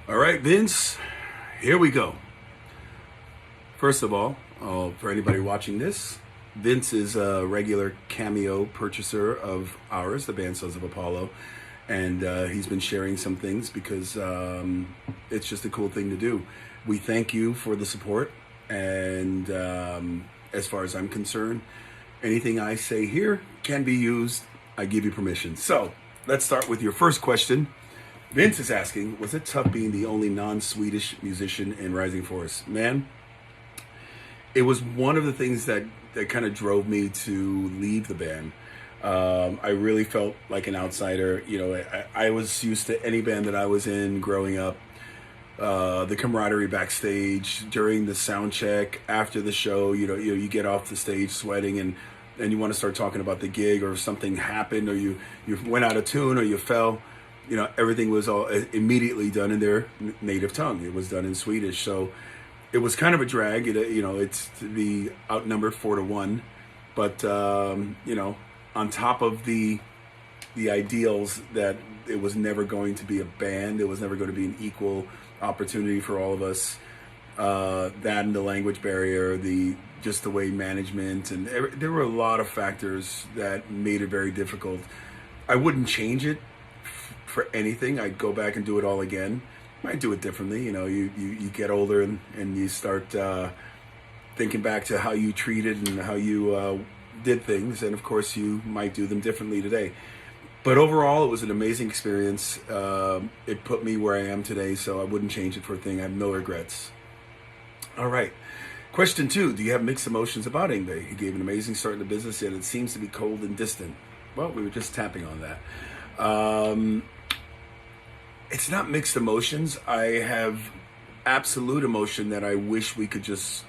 All right, Vince, here we go. First of all, for anybody watching this, Vince is a regular Cameo purchaser of ours, the band Sons of Apollo, and he's been sharing some things because it's just a cool thing to do. We thank you for the support, and as far as I'm concerned, anything I say here can be used. I give you permission. So let's start with your first question. Vince is asking, was it tough being the only non-Swedish musician in Rising Force? Man, it was one of the things that kind of drove me to leave the band. I really felt like an outsider. You know, I was used to any band that I was in growing up. The camaraderie backstage, during the sound check, after the show, you get off the stage sweating and you want to start talking about the gig, or if something happened, or you went out of tune, or you fell. Everything was all immediately done in their native tongue. It was done in Swedish. So it was kind of a drag. It's to be outnumbered 4-1. But, on top of the ideals that it was never going to be a band, it was never going to be an equal opportunity for all of us. That and the language barrier, just the way management, and there were a lot of factors that made it very difficult. I wouldn't change it for anything. I'd go back and do it all again. Might do it differently. You get older and you start thinking back to how you treated and how you did things, and of course you might do them differently today. But overall, it was an amazing experience. It put me where I am today, so I wouldn't change it for a thing. I have no regrets. All right. Question 2, do you have mixed emotions about Yngwie? He gave an amazing start in the business, yet it seems to be cold and distant. Well, we were just tapping on that. It's not mixed emotions. I have absolute emotion that I wish we could just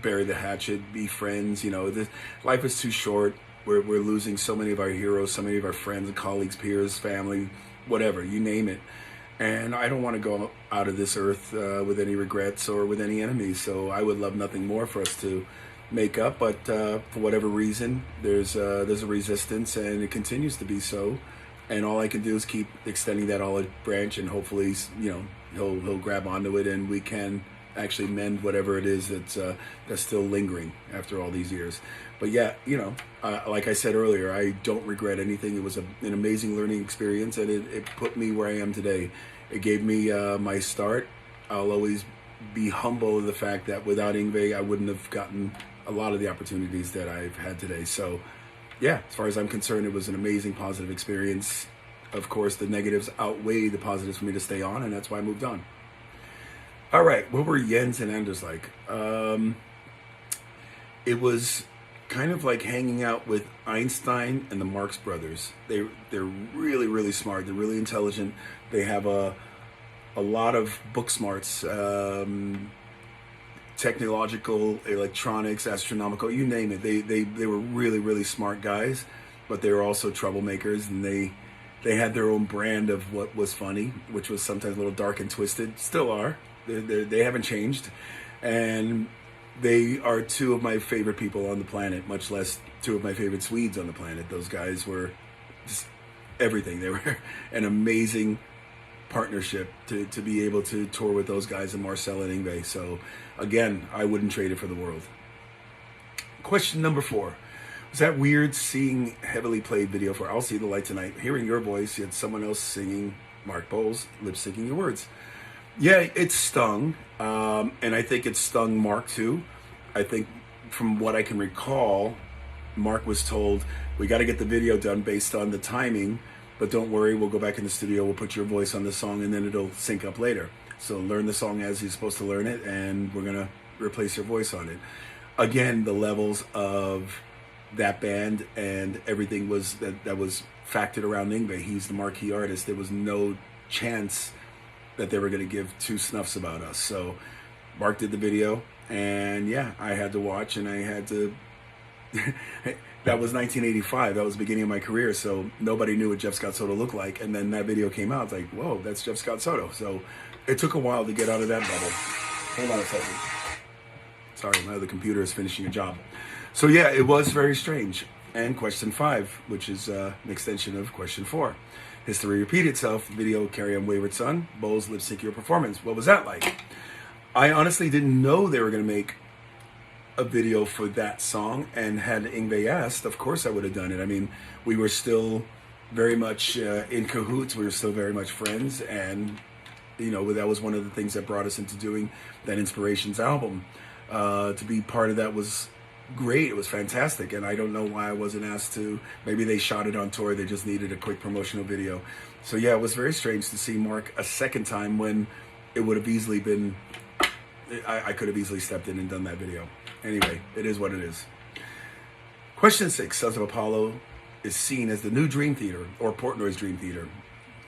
bury the hatchet, be friends. Life is too short. We're losing so many of our heroes, so many of our friends, colleagues, peers, family, whatever, you name it. And I don't want to go out of this earth with any regrets or with any enemies. So I would love nothing more for us to make up. But for whatever reason, there's a resistance, and it continues to be so. And all I can do is keep extending that olive branch, and hopefully, he'll grab onto it, and we can actually mend whatever it is that's still lingering after all these years. But yeah, like I said earlier, I don't regret anything. It was an amazing learning experience, and it put me where I am today. It gave me my start. I'll always be humble of the fact that without Yngwie, I wouldn't have gotten a lot of the opportunities that I've had today. So yeah, as far as I'm concerned, it was an amazing, positive experience. Of course, the negatives outweigh the positives for me to stay on, and that's why I moved on. All right, what were Jens and Anders like? It was kind of like hanging out with Einstein and the Marx Brothers. They're really, really smart. They're really intelligent. They have a lot of book smarts, technological, electronics, astronomical, you name it. They were really, really smart guys, but they were also troublemakers, and they had their own brand of what was funny, which was sometimes a little dark and twisted. Still are. They haven't changed, and they are two of my favorite people on the planet, much less two of my favorite Swedes on the planet. Those guys were just everything. They were an amazing partnership to be able to tour with those guys and Marcel and Yngwie. So again, I wouldn't trade it for the world. Question number 4. Was that weird seeing heavily played video for I'll See the Light Tonight, hearing your voice, yet someone else singing, Mark Bowles, lip-syncing your words? Yeah, it stung, and I think it stung Mark too. I think from what I can recall, Mark was told, we got to get the video done based on the timing, but don't worry, we'll go back in the studio, we'll put your voice on the song, and then it'll sync up later. So learn the song as you're supposed to learn it, and we're going to replace your voice on it. Again, the levels of that band and everything was that was factored around Yngwie. He's the marquee artist. There was no chance that they were going to give two snuffs about us. So Mark did the video, and yeah, I had to watch, and I had to that was 1985. That was the beginning of my career, so nobody knew what Jeff Scott Soto looked like. And then that video came out. It's like, whoa, that's Jeff Scott Soto. So it took a while to get out of that bubble. Hold on a second. Sorry, my other computer is finishing a job. So yeah, it was very strange. And question 5, which is an extension of question 4. History repeat itself. Video Carry On Wayward Son. Bowles Lip Sync Your Performance. What was that like? I honestly didn't know they were going to make a video for that song, and had Yngwie asked, of course I would have done it. I mean, we were still very much in cahoots. We were still very much friends, and you know, that was one of the things that brought us into doing that Inspirations album. To be part of that was great. It was fantastic, and I don't know why I wasn't asked to. Maybe they shot it on tour. They just needed a quick promotional video. So yeah, it was very strange to see Mark a second time when it would have easily been, I could have easily stepped in and done that video. Anyway, it is what it is. Question 6, Sons of Apollo is seen as the new Dream Theater, or Portnoy's Dream Theater.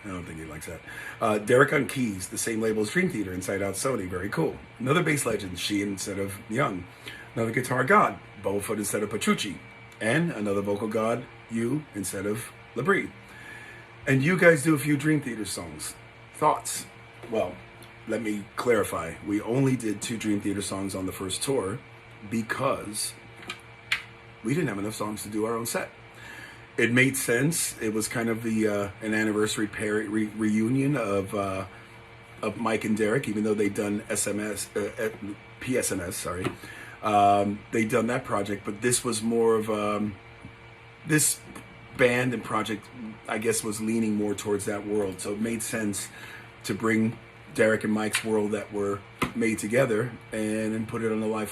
I don't think he likes that. Derek on keys, the same label as Dream Theater, Inside Out Sony, very cool. Another bass legend, Sheehan instead of Young. Another guitar god, Bowfoot instead of Petrucci. And another vocal god, you instead of Labrie. And you guys do a few Dream Theater songs. Thoughts? Well, let me clarify. We only did 2 Dream Theater songs on the first tour because we didn't have enough songs to do our own set. It made sense. It was kind of the an anniversary reunion of Mike and Derek, even though they'd done PSMS, sorry. They'd done that project, but this was more of this band and project, I guess, was leaning more towards that world. So it made sense to bring Derek and Mike's world that were made together and put it on the live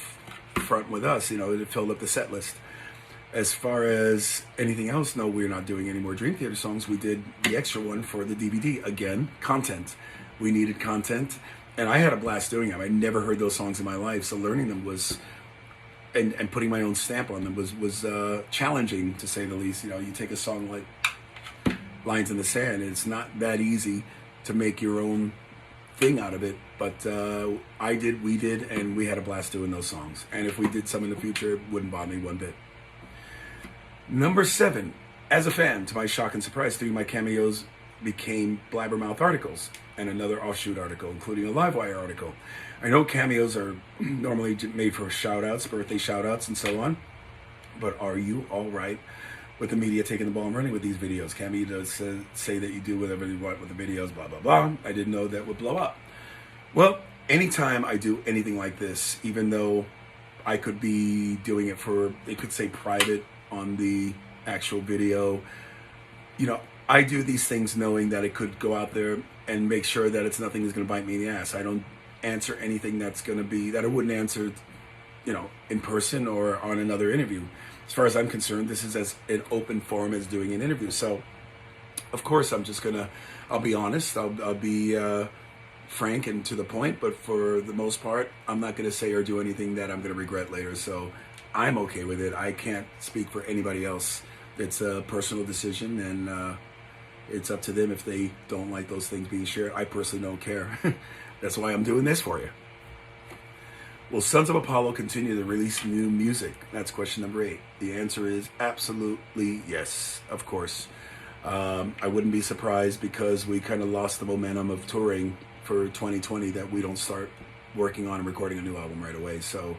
front with us. You know, it filled up the set list. As far as anything else, no, we're not doing any more Dream Theater songs. We did the extra one for the DVD. Again, content. We needed content, and I had a blast doing them. I never heard those songs in my life, so learning them was, and putting my own stamp on them was challenging, to say the least. You know, you take a song like Lines in the Sand, and it's not that easy to make your own thing out of it, but we did, and we had a blast doing those songs. And if we did some in the future, it wouldn't bother me one bit. Number 7, as a fan, to my shock and surprise, 3 of my cameos became blabbermouth articles, and another offshoot article, including a Livewire article. I know cameos are normally made for shout-outs, birthday shout-outs, and so on, but are you all right with the media taking the ball and running with these videos? Cameo does say that you do whatever you want with the videos, blah, blah, blah. I didn't know that would blow up. Well, anytime I do anything like this, even though I could be doing it for, they could say private on the actual video, you know, I do these things knowing that it could go out there and make sure that it's nothing that's going to bite me in the ass. I don't answer anything that's going to be, that I wouldn't answer, you know, in person or on another interview. As far as I'm concerned, this is as an open forum as doing an interview. So, of course, I'll be honest, I'll be frank and to the point, but for the most part, I'm not going to say or do anything that I'm going to regret later. So I'm okay with it. I can't speak for anybody else. It's a personal decision, and it's up to them if they don't like those things being shared. I personally don't care. That's why I'm doing this for you. Will Sons of Apollo continue to release new music? That's question number 8. The answer is absolutely yes, of course. I wouldn't be surprised, because we kind of lost the momentum of touring for 2020, that we don't start working on and recording a new album right away. So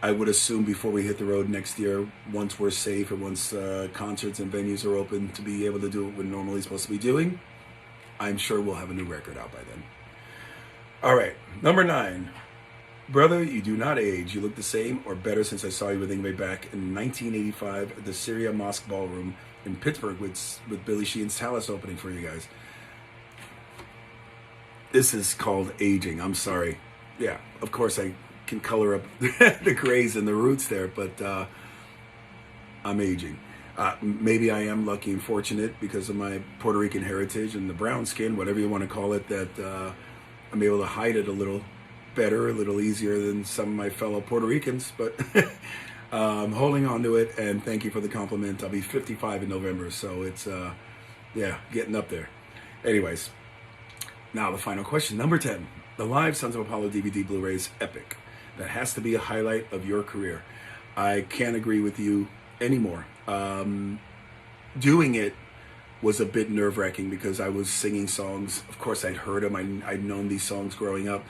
I would assume before we hit the road next year, once we're safe and once concerts and venues are open to be able to do what we're normally supposed to be doing, I'm sure we'll have a new record out by then. All right, number 9. Brother, you do not age. You look the same or better since I saw you with Yngwie back in 1985 at the Syria Mosque Ballroom in Pittsburgh with Billy Sheehan's Talus opening for you guys. This is called aging. I'm sorry. Yeah, of course I can color up the grays and the roots there, but I'm aging. Maybe I am lucky and fortunate because of my Puerto Rican heritage and the brown skin, whatever you want to call it, that I'm able to hide it a little better, a little easier than some of my fellow Puerto Ricans, but I'm holding on to it, and thank you for the compliment. I'll be 55 in November, so it's, yeah, getting up there. Anyways, now the final question, number 10. The live Sons of Apollo DVD Blu-ray is epic. That has to be a highlight of your career. I can't agree with you anymore. Doing it was a bit nerve-wracking because I was singing songs. Of course, I'd heard them. I'd known these songs growing up.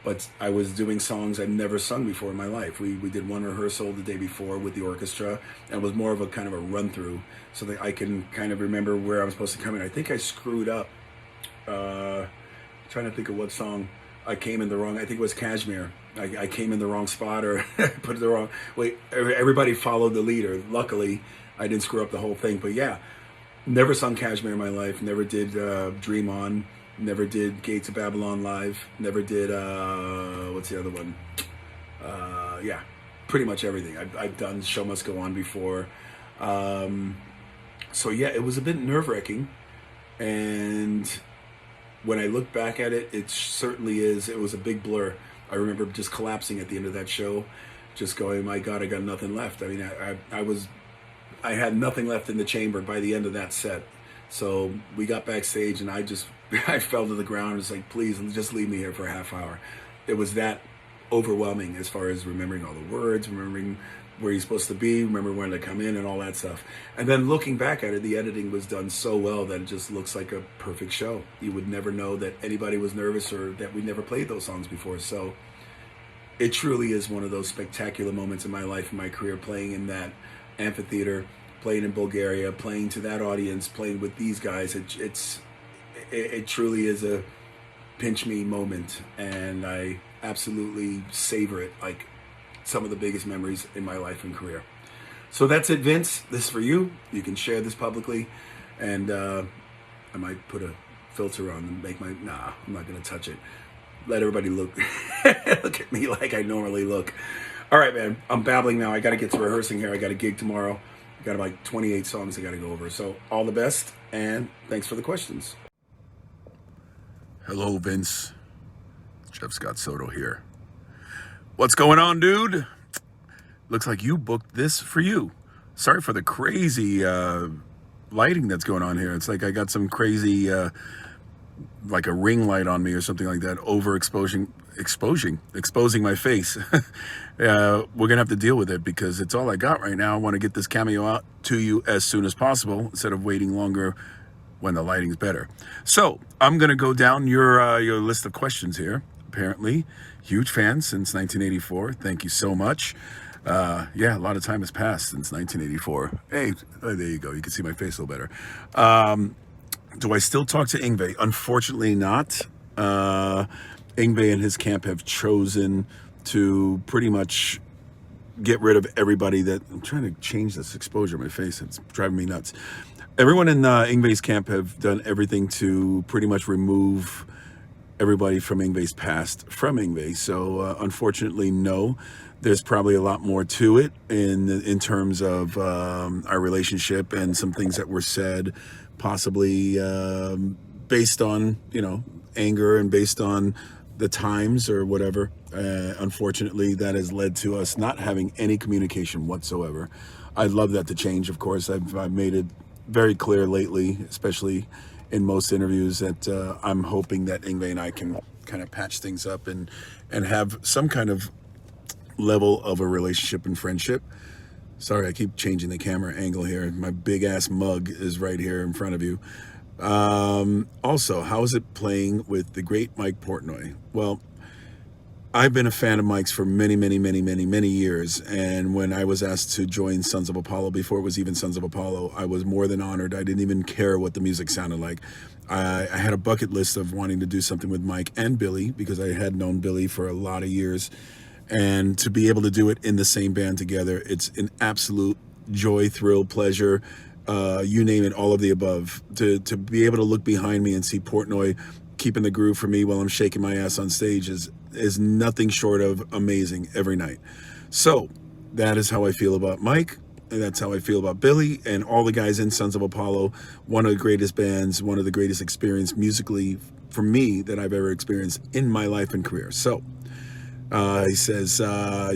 but I was doing songs I'd never sung before in my life. We did one rehearsal the day before with the orchestra, and it was more of a kind of a run through, so that I can kind of remember where I was supposed to come in. I think I screwed up. Trying to think of what song I came in the wrong. I think it was Kashmir. I came in the wrong spot, or put it the wrong. Wait, everybody followed the leader. Luckily, I didn't screw up the whole thing. But yeah, never sung Kashmir in my life. Never did Dream On. Never did Gates of Babylon live. Never did what's the other one? Yeah, pretty much everything. I've done Show Must Go On before. So yeah, it was a bit nerve-wracking, and when I look back at it, it certainly is. It was a big blur. I remember just collapsing at the end of that show, just going, "My God, I got nothing left." I mean, I had nothing left in the chamber by the end of that set. So we got backstage, and I fell to the ground. It's like, please, just leave me here for a half hour. It was that overwhelming as far as remembering all the words, remembering where you're supposed to be, remember when to come in and all that stuff. And then looking back at it, the editing was done so well that it just looks like a perfect show. You would never know that anybody was nervous or that we never played those songs before. So it truly is one of those spectacular moments in my life, in my career, playing in that amphitheater, playing in Bulgaria, playing to that audience, playing with these guys. It truly is a pinch me moment, and I absolutely savor it like some of the biggest memories in my life and career. So that's it, Vince. This is for you. You can share this publicly, and I might put a filter on and make I'm not going to touch it. Let everybody look at me like I normally look. All right, man. I'm babbling now. I got to get to rehearsing here. I got a gig tomorrow. I got like 28 songs I got to go over. So all the best, and thanks for the questions. Hello, Vince. Jeff Scott Soto here. What's going on, dude? Looks like you booked this for you. Sorry for the crazy lighting that's going on here. It's like I got some crazy, like a ring light on me or something like that, exposing my face. We're gonna have to deal with it because it's all I got right now. I want to get this cameo out to you as soon as possible instead of waiting longer when the lighting's better. So I'm gonna go down your list of questions here. Apparently, huge fan since 1984. Thank you so much. Yeah, a lot of time has passed since 1984. Hey, there you go. You can see my face a little better. Do I still talk to Yngwie? Unfortunately not. Yngwie and his camp have chosen to pretty much get rid of everybody that... I'm trying to change this exposure of my face. It's driving me nuts. Everyone in Yngwie's camp have done everything to pretty much remove everybody from Yngwie's past from Yngwie. So unfortunately, no. There's probably a lot more to it in terms of our relationship and some things that were said, possibly based on, anger and based on the times or whatever. Unfortunately, that has led to us not having any communication whatsoever. I'd love that to change, of course. I've made it very clear lately, especially in most interviews, that I'm hoping that Yngwie and I can kind of patch things up and have some kind of level of a relationship and friendship. Sorry, I keep changing the camera angle here. My big ass mug is right here in front of you. Also, how is it playing with the great Mike Portnoy? Well, I've been a fan of Mike's for many, many, many, many, many years. And when I was asked to join Sons of Apollo, before it was even Sons of Apollo, I was more than honored. I didn't even care what the music sounded like. I had a bucket list of wanting to do something with Mike and Billy, because I had known Billy for a lot of years. And to be able to do it in the same band together, it's an absolute joy, thrill, pleasure, you name it, all of the above. To be able to look behind me and see Portnoy keeping the groove for me while I'm shaking my ass on stage is nothing short of amazing every night. So that is how I feel about Mike, and that's how I feel about Billy and all the guys in Sons of Apollo. One of the greatest bands, one of the greatest experience musically for me that I've ever experienced in my life and career. So he says,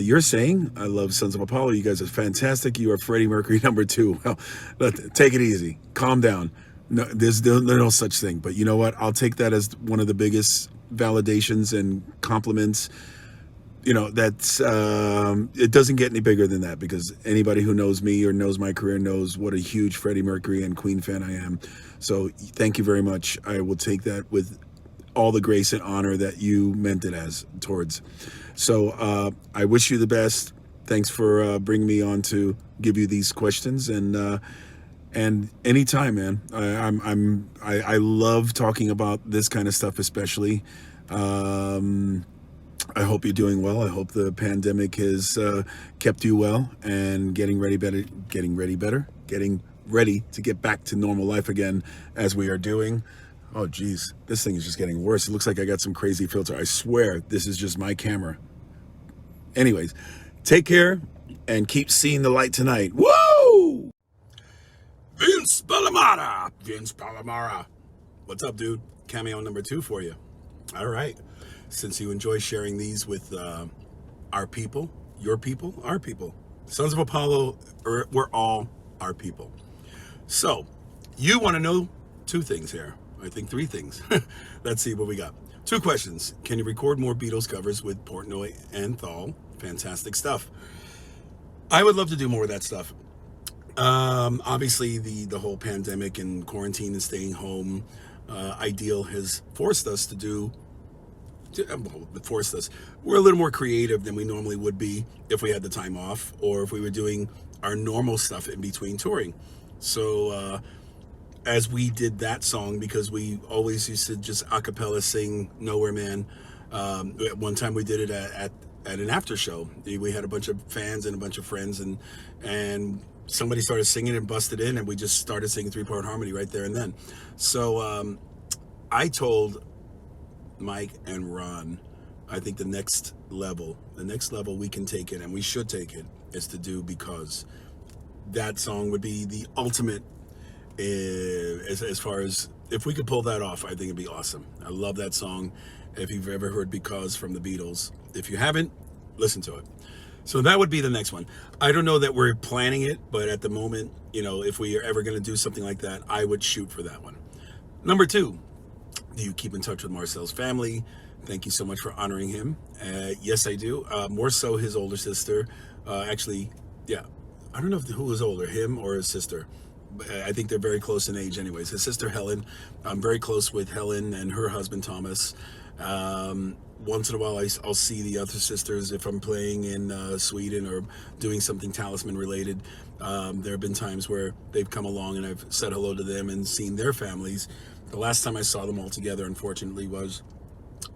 you're saying, I love Sons of Apollo. You guys are fantastic. You are Freddie Mercury #2. Well, take it easy. Calm down. No, there's no such thing. But you know what? I'll take that as one of the biggest validations and compliments. That's it doesn't get any bigger than that, because anybody who knows me or knows my career knows what a huge Freddie Mercury and Queen fan I am. So thank you very much. I will take that with all the grace and honor that you meant it as towards. So I wish you the best. Thanks for bringing me on to give you these questions, and anytime, man. I love talking about this kind of stuff, especially. I hope you're doing well. I hope the pandemic has kept you well and getting ready to get back to normal life again as we are doing. Oh, geez, this thing is just getting worse. It looks like I got some crazy filter. I swear this is just my camera. Anyways, take care and keep seeing the light tonight. Whoa! Vince Palomara. What's up, dude? Cameo number 2 for you. All right. Since you enjoy sharing these with our people, your people, our people, Sons of Apollo, we're all our people. So, you want to know 2 things here. I think 3 things. Let's see what we got. 2 questions. Can you record more Beatles covers with Portnoy and Thal? Fantastic stuff. I would love to do more of that stuff. Obviously, the whole pandemic and quarantine and staying home ideal has forced us to do. We're a little more creative than we normally would be if we had the time off or if we were doing our normal stuff in between touring. So as we did that song, because we always used to just a cappella sing Nowhere Man, at one time we did it at an after show. We had a bunch of fans and a bunch of friends, and somebody started singing and busted in, and we just started singing 3-part harmony right there and then. So I told Mike and Ron, I think the next level we can take it, and we should take it, is to do Because. That song would be the ultimate as far as, if we could pull that off, I think it'd be awesome. I love that song. If you've ever heard Because from the Beatles, if you haven't, listen to it. So that would be the next one. I don't know that we're planning it, but at the moment, if we are ever going to do something like that, I would shoot for that one. Number 2, do you keep in touch with Marcel's family? Thank you so much for honoring him. Yes, I do. More so his older sister. Actually, yeah. I don't know who was older, him or his sister. I think they're very close in age anyways. His sister, Helen. I'm very close with Helen and her husband, Thomas. Once in a while, I'll see the other sisters if I'm playing in Sweden or doing something Talisman related. There have been times where they've come along and I've said hello to them and seen their families. The last time I saw them all together, unfortunately, was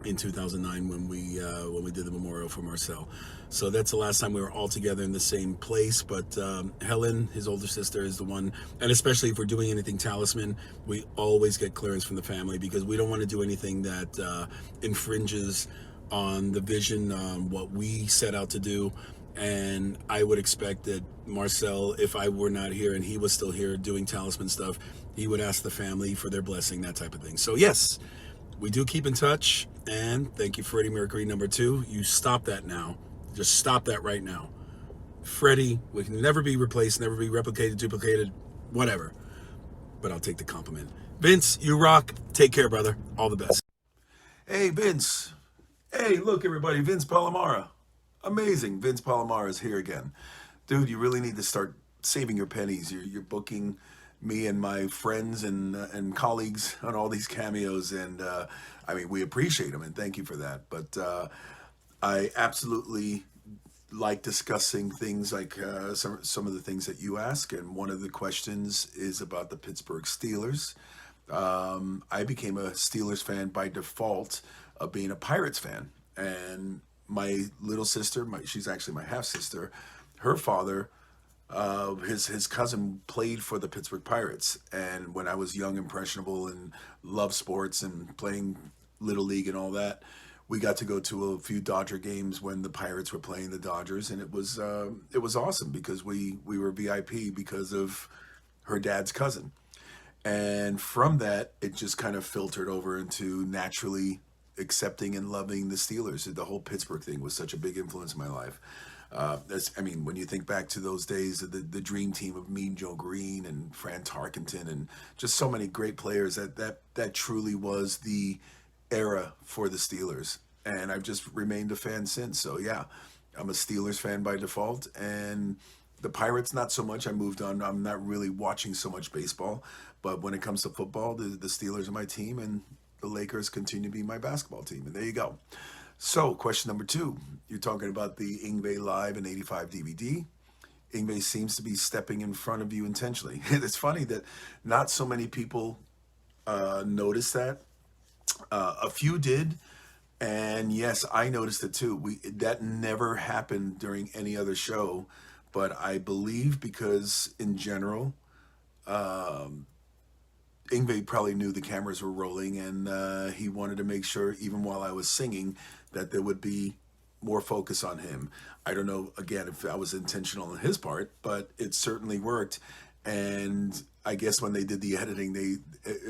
in 2009 when we did the memorial for Marcel. So that's the last time we were all together in the same place. But Helen, his older sister, is the one, and especially if we're doing anything Talisman, we always get clearance from the family, because we don't want to do anything that infringes on the vision, what we set out to do. And I would expect that Marcel, if I were not here and he was still here doing Talisman stuff, he would ask the family for their blessing, that type of thing. So yes, we do keep in touch. And thank you, Freddie Mercury number 2. You stop that now. Just stop that right now. Freddie, we can never be replaced, never be replicated, duplicated, whatever. But I'll take the compliment. Vince, you rock. Take care, brother. All the best. Hey, Vince. Hey, look, everybody. Vince Palomara. Amazing. Vince Palomara is here again. Dude, you really need to start saving your pennies. You're booking me and my friends and colleagues on all these cameos, and I mean, we appreciate them, and thank you for that. But I absolutely like discussing things like some of the things that you ask, and one of the questions is about the Pittsburgh Steelers. I became a Steelers fan by default of being a Pirates fan, and my little sister, she's actually my half sister, her father, his cousin played for the Pittsburgh Pirates. And when I was young, impressionable, and loved sports and playing Little League and all that, we got to go to a few Dodger games when the Pirates were playing the Dodgers, and it was awesome because we were VIP because of her dad's cousin. And from that, it just kind of filtered over into naturally accepting and loving the Steelers. The whole Pittsburgh thing was such a big influence in my life. When you think back to those days of the dream team of Mean Joe Green and Fran Tarkenton and just so many great players, that truly was the era for the Steelers. And I've just remained a fan since. So yeah, I'm a Steelers fan by default, and the Pirates not so much. I moved on. I'm not really watching so much baseball, but when it comes to football, the Steelers are my team, and the Lakers continue to be my basketball team. And there you go. So, question number 2. You're talking about the Ingve Live and 85 DVD. Ingve seems to be stepping in front of you intentionally. It's funny that not so many people noticed that. A few did, and yes, I noticed it too. That never happened during any other show, but I believe because in general, Ingve probably knew the cameras were rolling, and he wanted to make sure, even while I was singing, that there would be more focus on him. I don't know, again, if that was intentional on his part, but it certainly worked. And I guess when they did the editing,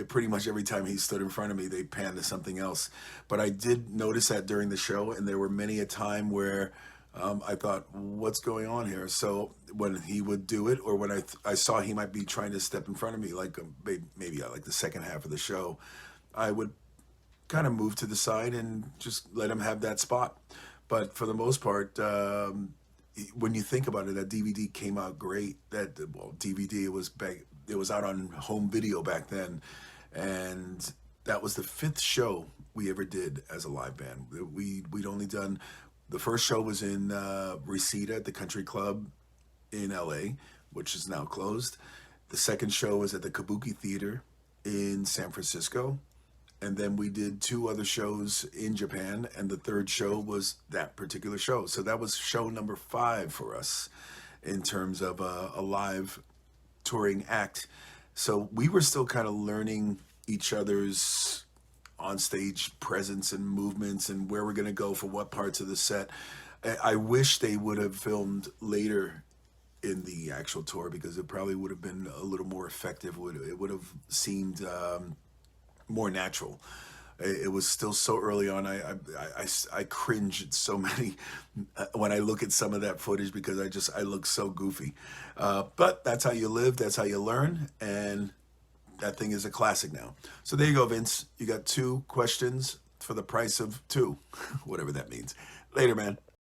pretty much every time he stood in front of me, they panned to something else. But I did notice that during the show, and there were many a time where I thought, what's going on here? So when he would do it, or when I saw he might be trying to step in front of me, like maybe like the second half of the show, I would kind of move to the side and just let him have that spot. But for the most part, when you think about it, that DVD came out great. DVD, it was out on home video back then, and that was the 5th show we ever did as a live band. We'd only done, the first show was in Reseda at the Country Club in LA, which is now closed. The second show was at the Kabuki Theater in San Francisco. And then we did 2 other shows in Japan, and the 3rd show was that particular show. So that was show number 5 for us in terms of a live touring act. So we were still kind of learning each other's onstage presence and movements and where we're going to go for what parts of the set. I wish they would have filmed later in the actual tour, because it probably would have been a little more effective. It would have seemed more natural. It was still so early on. I cringe at so many when I look at some of that footage, because I look so goofy. But that's how you live. That's how you learn. And that thing is a classic now. So there you go, Vince. You got 2 questions for the price of 2, whatever that means. Later, man.